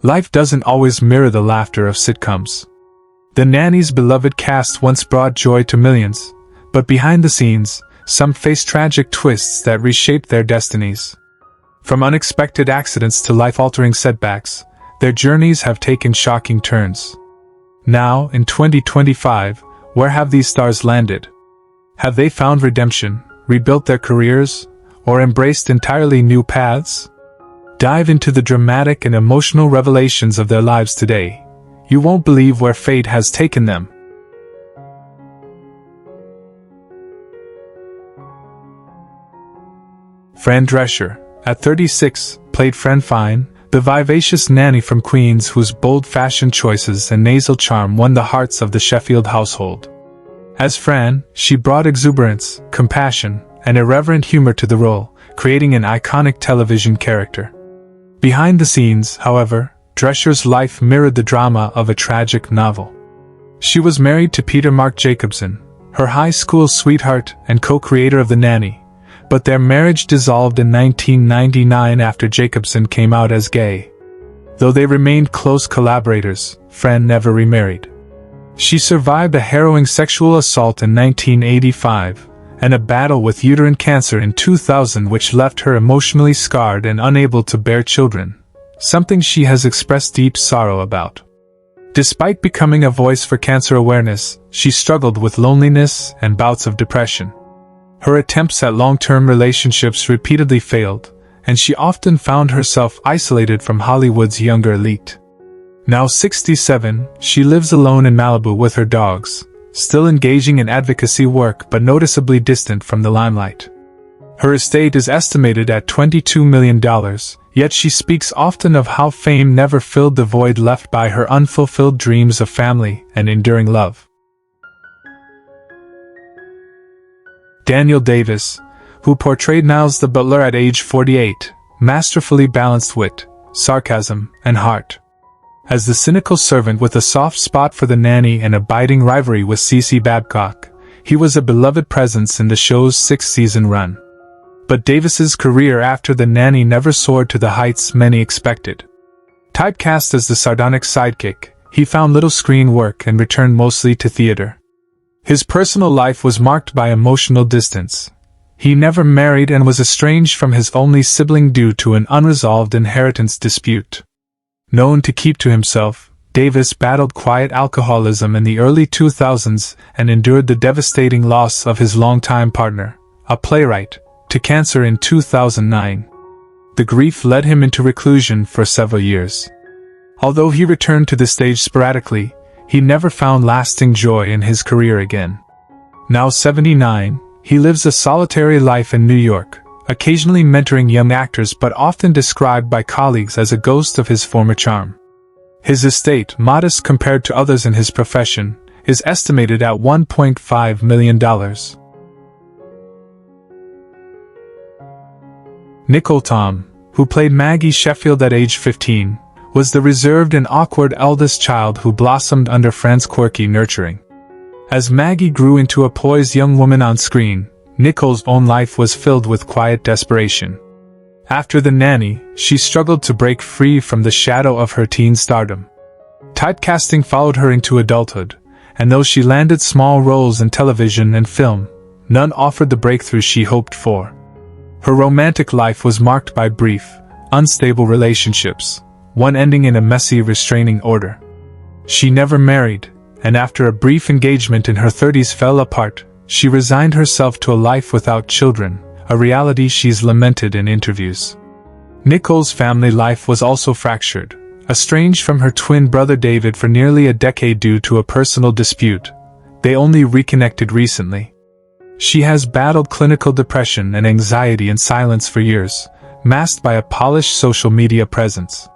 Life doesn't always mirror the laughter of sitcoms. The Nanny's beloved cast once brought joy to millions, but behind the scenes, some face tragic twists that reshaped their destinies. From unexpected accidents to life-altering setbacks, their journeys have taken shocking turns. Now, in 2025, where have these stars landed? Have they found redemption, rebuilt their careers, or embraced entirely new paths? Dive into the dramatic and emotional revelations of their lives today. You won't believe where fate has taken them. Fran Drescher, at 36, played Fran Fine, the vivacious nanny from Queens whose bold fashion choices and nasal charm won the hearts of the Sheffield household. As Fran, she brought exuberance, compassion, and irreverent humor to the role, creating an iconic television character. Behind the scenes, however, Drescher's life mirrored the drama of a tragic novel. She was married to Peter Mark Jacobson, her high school sweetheart and co-creator of The Nanny, but their marriage dissolved in 1999 after Jacobson came out as gay. Though they remained close collaborators, Fran never remarried. She survived a harrowing sexual assault in 1985, and a battle with uterine cancer in 2000 which left her emotionally scarred and unable to bear children, something she has expressed deep sorrow about. Despite becoming a voice for cancer awareness, she struggled with loneliness and bouts of depression. Her attempts at long-term relationships repeatedly failed, and she often found herself isolated from Hollywood's younger elite. Now 67, she lives alone in Malibu with her dogs, still engaging in advocacy work but noticeably distant from the limelight. Her estate is estimated at $22 million, yet she speaks often of how fame never filled the void left by her unfulfilled dreams of family and enduring love. Daniel Davis, who portrayed Niles the butler at age 48, masterfully balanced wit, sarcasm, and heart. As the cynical servant with a soft spot for the nanny and a biting rivalry with Cece Babcock, he was a beloved presence in the show's six-season run. But Davis's career after The Nanny never soared to the heights many expected. Typecast as the sardonic sidekick, he found little screen work and returned mostly to theater. His personal life was marked by emotional distance. He never married and was estranged from his only sibling due to an unresolved inheritance dispute. Known to keep to himself, Davis battled quiet alcoholism in the early 2000s and endured the devastating loss of his longtime partner, a playwright, to cancer in 2009. The grief led him into reclusion for several years. Although he returned to the stage sporadically, he never found lasting joy in his career again. Now 79, he lives a solitary life in New York, occasionally mentoring young actors but often described by colleagues as a ghost of his former charm. His estate, modest compared to others in his profession, is estimated at $1.5 million. Nicole Tom, who played Maggie Sheffield at age 15, was the reserved and awkward eldest child who blossomed under Fran's quirky nurturing. As Maggie grew into a poised young woman on screen, Nicole's own life was filled with quiet desperation. After The Nanny, she struggled to break free from the shadow of her teen stardom. Typecasting followed her into adulthood, and though she landed small roles in television and film, none offered the breakthrough she hoped for. Her romantic life was marked by brief, unstable relationships, one ending in a messy restraining order. She never married, and after a brief engagement in her 30s fell apart. She resigned herself to a life without children, a reality she's lamented in interviews. Nicole's family life was also fractured, estranged from her twin brother David for nearly a decade due to a personal dispute. They only reconnected recently. She has battled clinical depression and anxiety in silence for years, masked by a polished social media presence.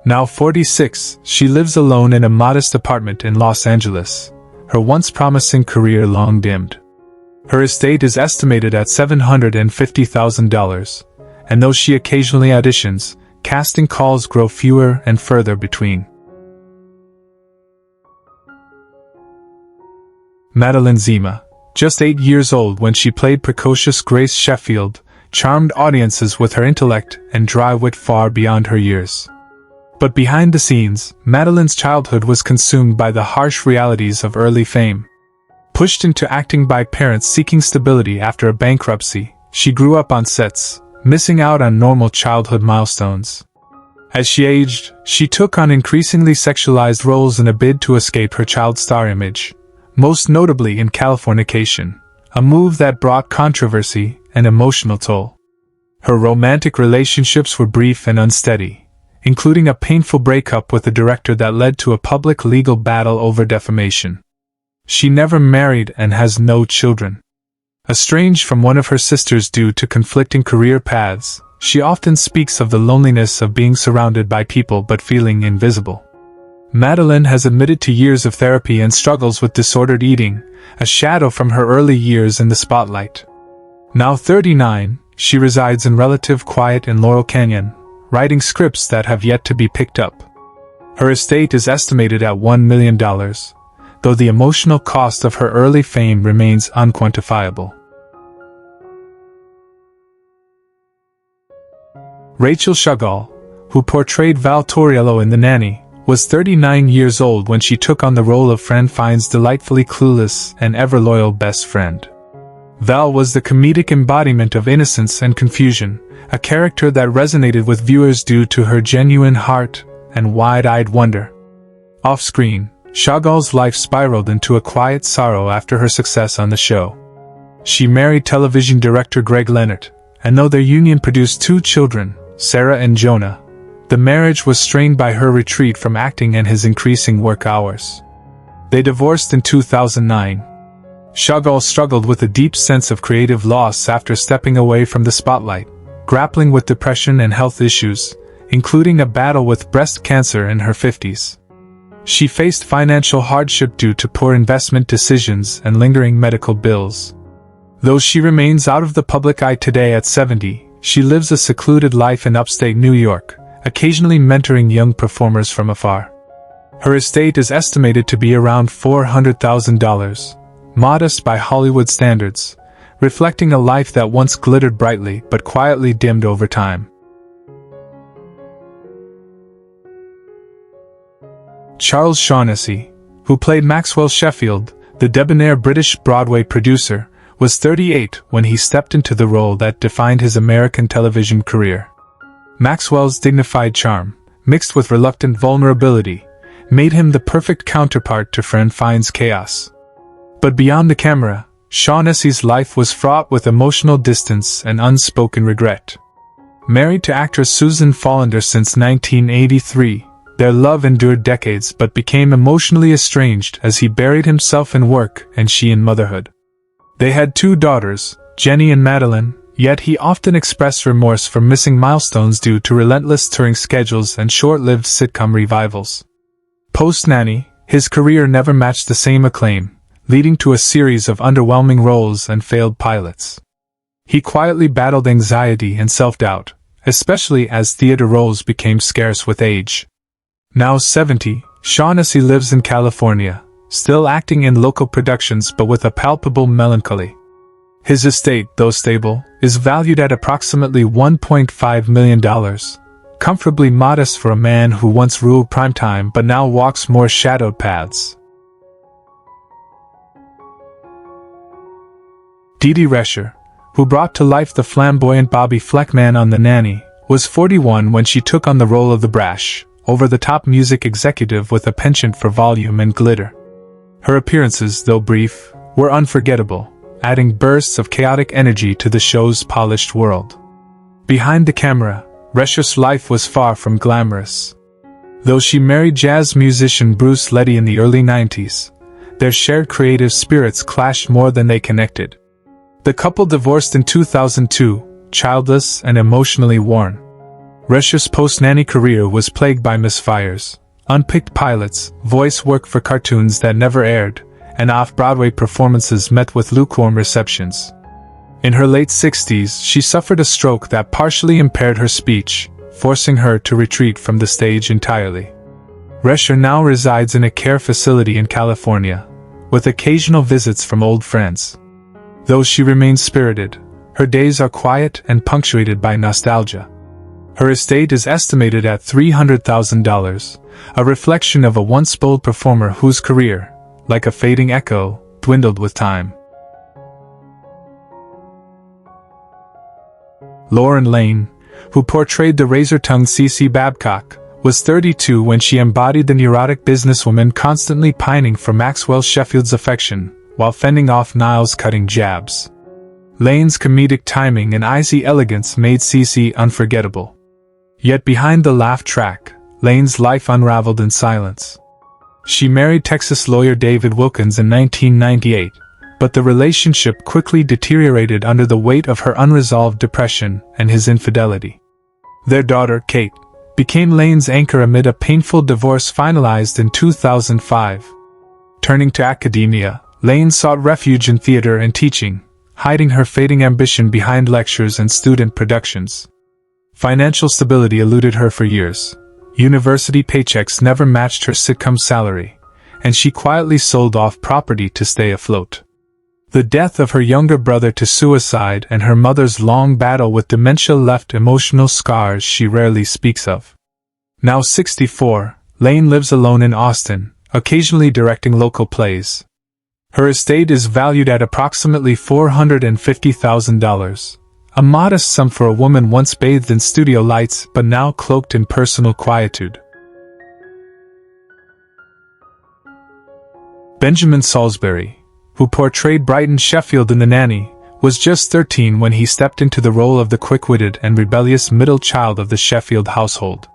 Now 46, she lives alone in a modest apartment in Los Angeles, her once promising career long dimmed. Her estate is estimated at $750,000, and though she occasionally auditions, casting calls grow fewer and further between. Madeline Zima, just 8 years old when she played precocious Grace Sheffield, charmed audiences with her intellect and dry wit far beyond her years. But behind the scenes, Madeline's childhood was consumed by the harsh realities of early fame. Pushed into acting by parents seeking stability after a bankruptcy, she grew up on sets, missing out on normal childhood milestones. As she aged, she took on increasingly sexualized roles in a bid to escape her child star image, most notably in Californication, a move that brought controversy and emotional toll. Her romantic relationships were brief and unsteady, including a painful breakup with a director that led to a public legal battle over defamation. She never married and has no children. Estranged from one of her sisters due to conflicting career paths, she often speaks of the loneliness of being surrounded by people but feeling invisible. Madeline has admitted to years of therapy and struggles with disordered eating, a shadow from her early years in the spotlight. Now 39, she resides in relative quiet in Laurel Canyon, writing scripts that have yet to be picked up. Her estate is estimated at $1 million, though the emotional cost of her early fame remains unquantifiable. Rachel Chagall, who portrayed Val Torriello in The Nanny, was 39 years old when she took on the role of Fran Fine's delightfully clueless and ever-loyal best friend. Val was the comedic embodiment of innocence and confusion, a character that resonated with viewers due to her genuine heart and wide-eyed wonder. Off-screen, Chagall's life spiraled into a quiet sorrow after her success on the show. She married television director Greg Leonard, and though their union produced 2 children, Sarah and Jonah, the marriage was strained by her retreat from acting and his increasing work hours. They divorced in 2009. Chagall struggled with a deep sense of creative loss after stepping away from the spotlight, grappling with depression and health issues, including a battle with breast cancer in her 50s. She faced financial hardship due to poor investment decisions and lingering medical bills. Though she remains out of the public eye today at 70, she lives a secluded life in upstate New York, occasionally mentoring young performers from afar. Her estate is estimated to be around $400,000, modest by Hollywood standards, reflecting a life that once glittered brightly but quietly dimmed over time. Charles Shaughnessy, who played Maxwell Sheffield, the debonair British Broadway producer, was 38 when he stepped into the role that defined his American television career. Maxwell's dignified charm, mixed with reluctant vulnerability, made him the perfect counterpart to Fran Fine's chaos. But beyond the camera, Shaughnessy's life was fraught with emotional distance and unspoken regret. Married to actress Susan Follander since 1983, their love endured decades but became emotionally estranged as he buried himself in work and she in motherhood. They had 2 daughters, Jenny and Madeline, yet he often expressed remorse for missing milestones due to relentless touring schedules and short-lived sitcom revivals. Post-Nanny, his career never matched the same acclaim, leading to a series of underwhelming roles and failed pilots. He quietly battled anxiety and self-doubt, especially as theater roles became scarce with age. Now 70, Shaughnessy lives in California, still acting in local productions but with a palpable melancholy. His estate, though stable, is valued at approximately $1.5 million, comfortably modest for a man who once ruled primetime but now walks more shadowed paths. Dee Dee Rescher, who brought to life the flamboyant Bobby Fleckman on The Nanny, was 41 when she took on the role of the brash, over-the-top music executive with a penchant for volume and glitter. Her appearances, though brief, were unforgettable, adding bursts of chaotic energy to the show's polished world. Behind the camera, Rescher's life was far from glamorous. Though she married jazz musician Bruce Leddy in the early 90s, their shared creative spirits clashed more than they connected. The couple divorced in 2002, childless and emotionally worn. Rescher's post-Nanny career was plagued by misfires, unpicked pilots, voice work for cartoons that never aired, and off-Broadway performances met with lukewarm receptions. In her late 60s, she suffered a stroke that partially impaired her speech, forcing her to retreat from the stage entirely. Rescher now resides in a care facility in California, with occasional visits from old friends. Though she remains spirited, her days are quiet and punctuated by nostalgia. Her estate is estimated at $300,000, a reflection of a once bold performer whose career, like a fading echo, dwindled with time. Lauren Lane, who portrayed the razor-tongued Cece Babcock, was 32 when she embodied the neurotic businesswoman constantly pining for Maxwell Sheffield's affection, while fending off Niall's cutting jabs. Lane's comedic timing and icy elegance made Cece unforgettable. Yet behind the laugh track, Lane's life unraveled in silence. She married Texas lawyer David Wilkins in 1998, but the relationship quickly deteriorated under the weight of her unresolved depression and his infidelity. Their daughter, Kate, became Lane's anchor amid a painful divorce finalized in 2005. Turning to academia, Lane sought refuge in theater and teaching, hiding her fading ambition behind lectures and student productions. Financial stability eluded her for years. University paychecks never matched her sitcom salary, and she quietly sold off property to stay afloat. The death of her younger brother to suicide and her mother's long battle with dementia left emotional scars she rarely speaks of. Now 64, Lane lives alone in Austin, occasionally directing local plays. Her estate is valued at approximately $450,000, a modest sum for a woman once bathed in studio lights but now cloaked in personal quietude. Benjamin Salisbury, who portrayed Brighton Sheffield in The Nanny, was just 13 when he stepped into the role of the quick-witted and rebellious middle child of the Sheffield household.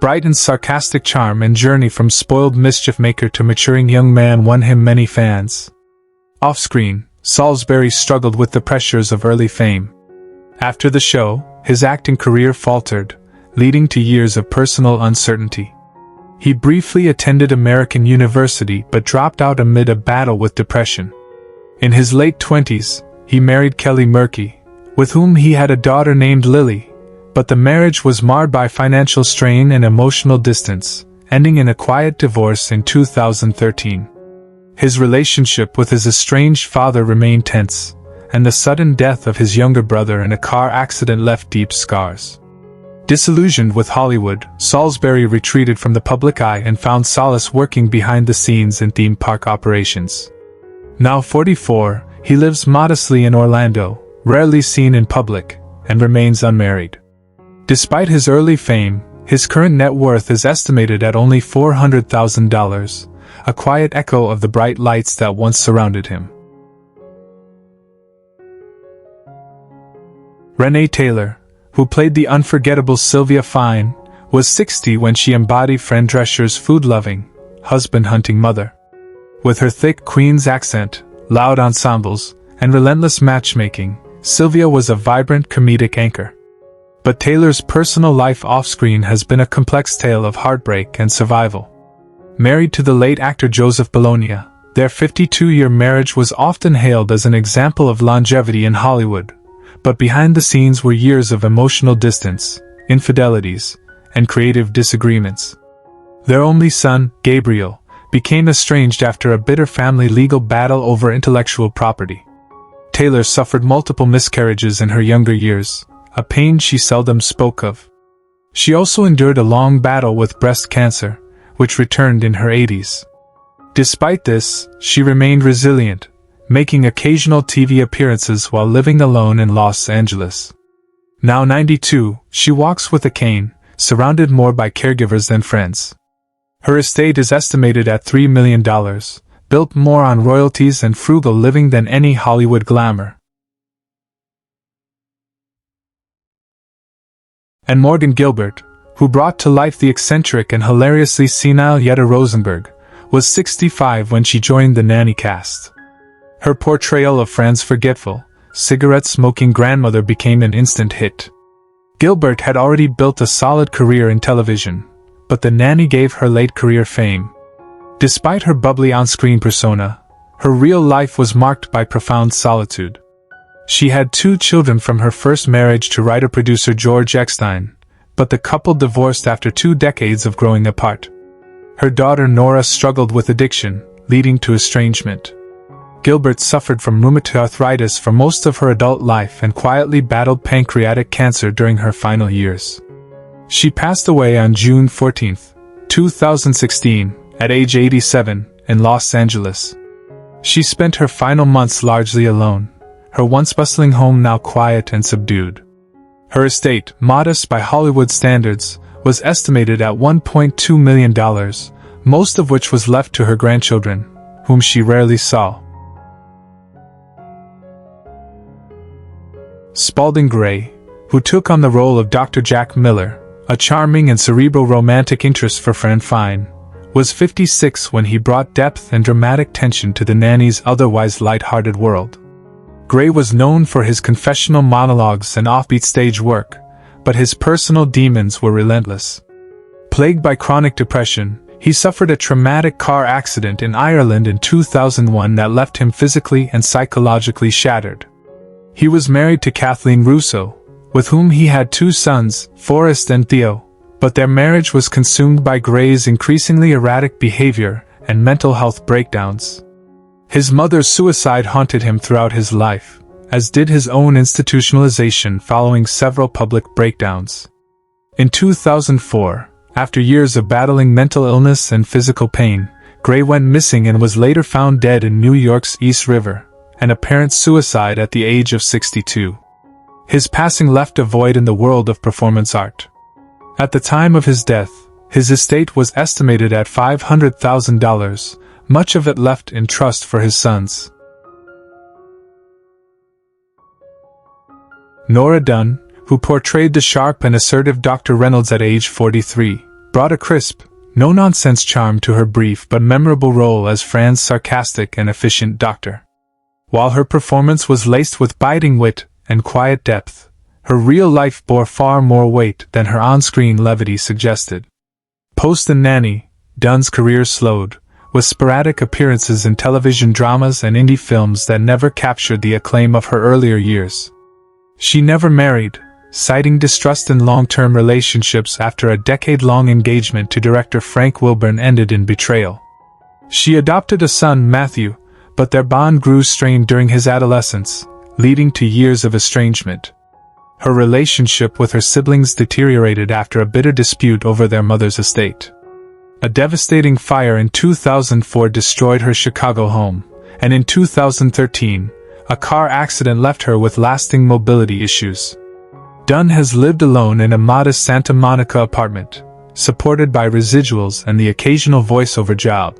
Brighton's sarcastic charm and journey from spoiled mischief-maker to maturing young man won him many fans. Off-screen, Salisbury struggled with the pressures of early fame. After the show, his acting career faltered, leading to years of personal uncertainty. He briefly attended American University but dropped out amid a battle with depression. In his late 20s, he married Kelly Murky, with whom he had a daughter named Lily, but the marriage was marred by financial strain and emotional distance, ending in a quiet divorce in 2013. His relationship with his estranged father remained tense, and the sudden death of his younger brother in a car accident left deep scars. Disillusioned with Hollywood, Salisbury retreated from the public eye and found solace working behind the scenes in theme park operations. Now 44, he lives modestly in Orlando, rarely seen in public, and remains unmarried. Despite his early fame, his current net worth is estimated at only $400,000, a quiet echo of the bright lights that once surrounded him. Renee Taylor, who played the unforgettable Sylvia Fine, was 60 when she embodied Fran Drescher's food-loving, husband-hunting mother. With her thick Queen's accent, loud ensembles, and relentless matchmaking, Sylvia was a vibrant comedic anchor. But Taylor's personal life off-screen has been a complex tale of heartbreak and survival. Married to the late actor Joseph Bologna, their 52-year marriage was often hailed as an example of longevity in Hollywood. But behind the scenes were years of emotional distance, infidelities, and creative disagreements. Their only son, Gabriel, became estranged after a bitter family legal battle over intellectual property. Taylor suffered multiple miscarriages in her younger years, a pain she seldom spoke of. She also endured a long battle with breast cancer, which returned in her 80s. Despite this, she remained resilient, making occasional TV appearances while living alone in Los Angeles. Now 92, she walks with a cane, surrounded more by caregivers than friends. Her estate is estimated at $3 million, built more on royalties and frugal living than any Hollywood glamour. And Morgan Gilbert, who brought to life the eccentric and hilariously senile Yetta Rosenberg, was 65 when she joined the Nanny cast. Her portrayal of Fran's forgetful, cigarette-smoking grandmother became an instant hit. Gilbert had already built a solid career in television, but The Nanny gave her late career fame. Despite her bubbly on-screen persona, her real life was marked by profound solitude. She had 2 children from her first marriage to writer-producer George Eckstein, but the couple divorced after 2 decades of growing apart. Her daughter Nora struggled with addiction, leading to estrangement. Gilbert suffered from rheumatoid arthritis for most of her adult life and quietly battled pancreatic cancer during her final years. She passed away on June 14, 2016, at age 87, in Los Angeles. She spent her final months largely alone, her once bustling home now quiet and subdued. Her estate, modest by Hollywood standards, was estimated at $1.2 million, most of which was left to her grandchildren, whom she rarely saw. Spalding Gray, who took on the role of Dr. Jack Miller, a charming and cerebral romantic interest for Fran Fine, was 56 when he brought depth and dramatic tension to the Nanny's otherwise light-hearted world. Gray was known for his confessional monologues and offbeat stage work, but his personal demons were relentless. Plagued by chronic depression, he suffered a traumatic car accident in Ireland in 2001 that left him physically and psychologically shattered. He was married to Kathleen Russo, with whom he had 2 sons, Forrest and Theo, but their marriage was consumed by Gray's increasingly erratic behavior and mental health breakdowns. His mother's suicide haunted him throughout his life, as did his own institutionalization following several public breakdowns. In 2004, after years of battling mental illness and physical pain, Gray went missing and was later found dead in New York's East River, an apparent suicide at the age of 62. His passing left a void in the world of performance art. At the time of his death, his estate was estimated at $500,000, much of it left in trust for his sons. Nora Dunn, who portrayed the sharp and assertive Dr. Reynolds at age 43, brought a crisp, no-nonsense charm to her brief but memorable role as Fran's sarcastic and efficient doctor. While her performance was laced with biting wit and quiet depth, her real life bore far more weight than her on-screen levity suggested. Post the Nanny, Dunn's career slowed, with sporadic appearances in television dramas and indie films that never captured the acclaim of her earlier years. She never married, citing distrust in long-term relationships after a decade-long engagement to director Frank Wilburn ended in betrayal. She adopted a son, Matthew, but their bond grew strained during his adolescence, leading to years of estrangement. Her relationship with her siblings deteriorated after a bitter dispute over their mother's estate. A devastating fire in 2004 destroyed her Chicago home, and in 2013, a car accident left her with lasting mobility issues. Dunn has lived alone in a modest Santa Monica apartment, supported by residuals and the occasional voiceover job.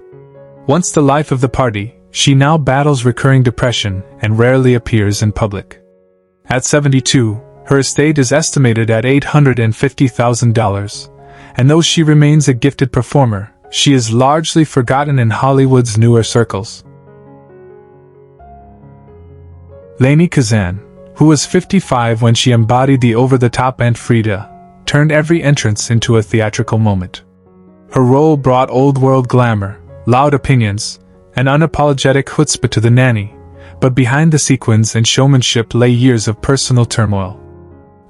Once the life of the party, she now battles recurring depression and rarely appears in public. At 72, her estate is estimated at $850,000, and though she remains a gifted performer, she is largely forgotten in Hollywood's newer circles. Lainie Kazan, who was 55 when she embodied the over-the-top Aunt Frida, turned every entrance into a theatrical moment. Her role brought old-world glamour, loud opinions, and unapologetic chutzpah to the Nanny, but behind the sequins and showmanship lay years of personal turmoil.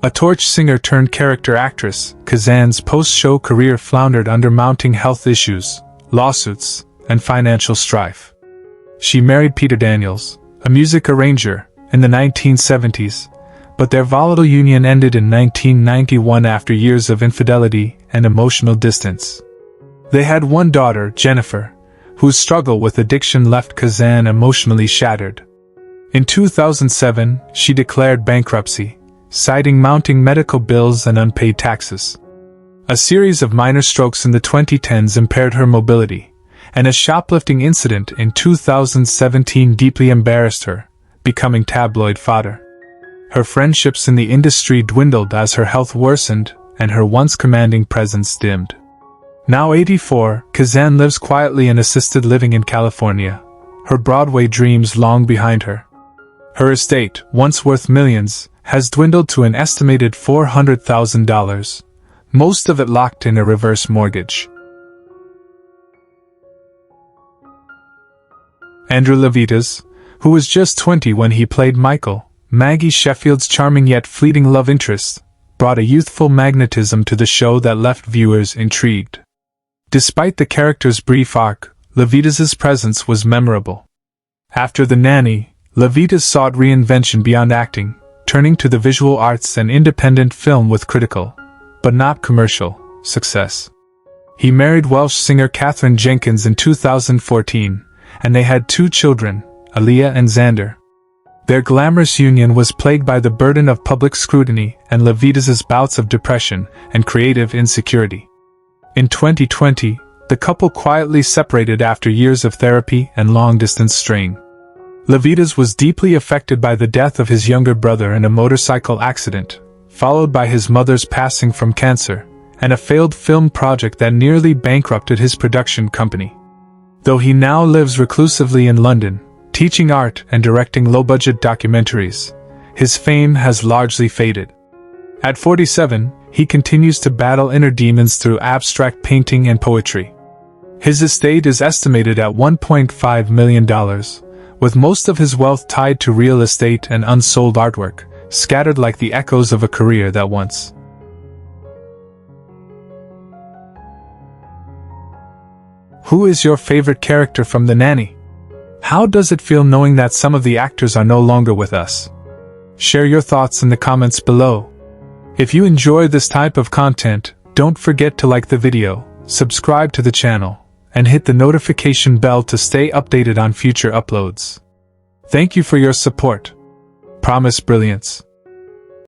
A torch singer-turned-character actress, Kazan's post-show career floundered under mounting health issues, lawsuits, and financial strife. She married Peter Daniels, a music arranger, in the 1970s, but their volatile union ended in 1991 after years of infidelity and emotional distance. They had one daughter, Jennifer, whose struggle with addiction left Kazan emotionally shattered. In 2007, she declared bankruptcy, citing mounting medical bills and unpaid taxes. A series of minor strokes in the 2010s impaired her mobility, and a shoplifting incident in 2017 deeply embarrassed her, becoming tabloid fodder. Her friendships in the industry dwindled as her health worsened and her once commanding presence dimmed. Now 84, Kazan lives quietly in assisted living in California, her Broadway dreams long behind her. Her estate, once worth millions, has dwindled to an estimated $400,000, most of it locked in a reverse mortgage. Andrew Levitas, who was just 20 when he played Michael, Maggie Sheffield's charming yet fleeting love interest, brought a youthful magnetism to the show that left viewers intrigued. Despite the character's brief arc, Levitas' presence was memorable. After The Nanny, Levitas sought reinvention beyond acting, turning to the visual arts and independent film with critical, but not commercial, success. He married Welsh singer Catherine Jenkins in 2014, and they had 2 children, Aaliyah and Xander. Their glamorous union was plagued by the burden of public scrutiny and Levitas's bouts of depression and creative insecurity. In 2020, the couple quietly separated after years of therapy and long-distance strain. Levitas was deeply affected by the death of his younger brother in a motorcycle accident, followed by his mother's passing from cancer, and a failed film project that nearly bankrupted his production company. Though he now lives reclusively in London, teaching art and directing low-budget documentaries, his fame has largely faded. At 47, he continues to battle inner demons through abstract painting and poetry. His estate is estimated at $1.5 million, with most of his wealth tied to real estate and unsold artwork, scattered like the echoes of a career that once. Who is your favorite character from The Nanny? How does it feel knowing that some of the actors are no longer with us? Share your thoughts in the comments below. If you enjoy this type of content, don't forget to like the video, subscribe to the channel, and hit the notification bell to stay updated on future uploads. Thank you for your support. Promise brilliance.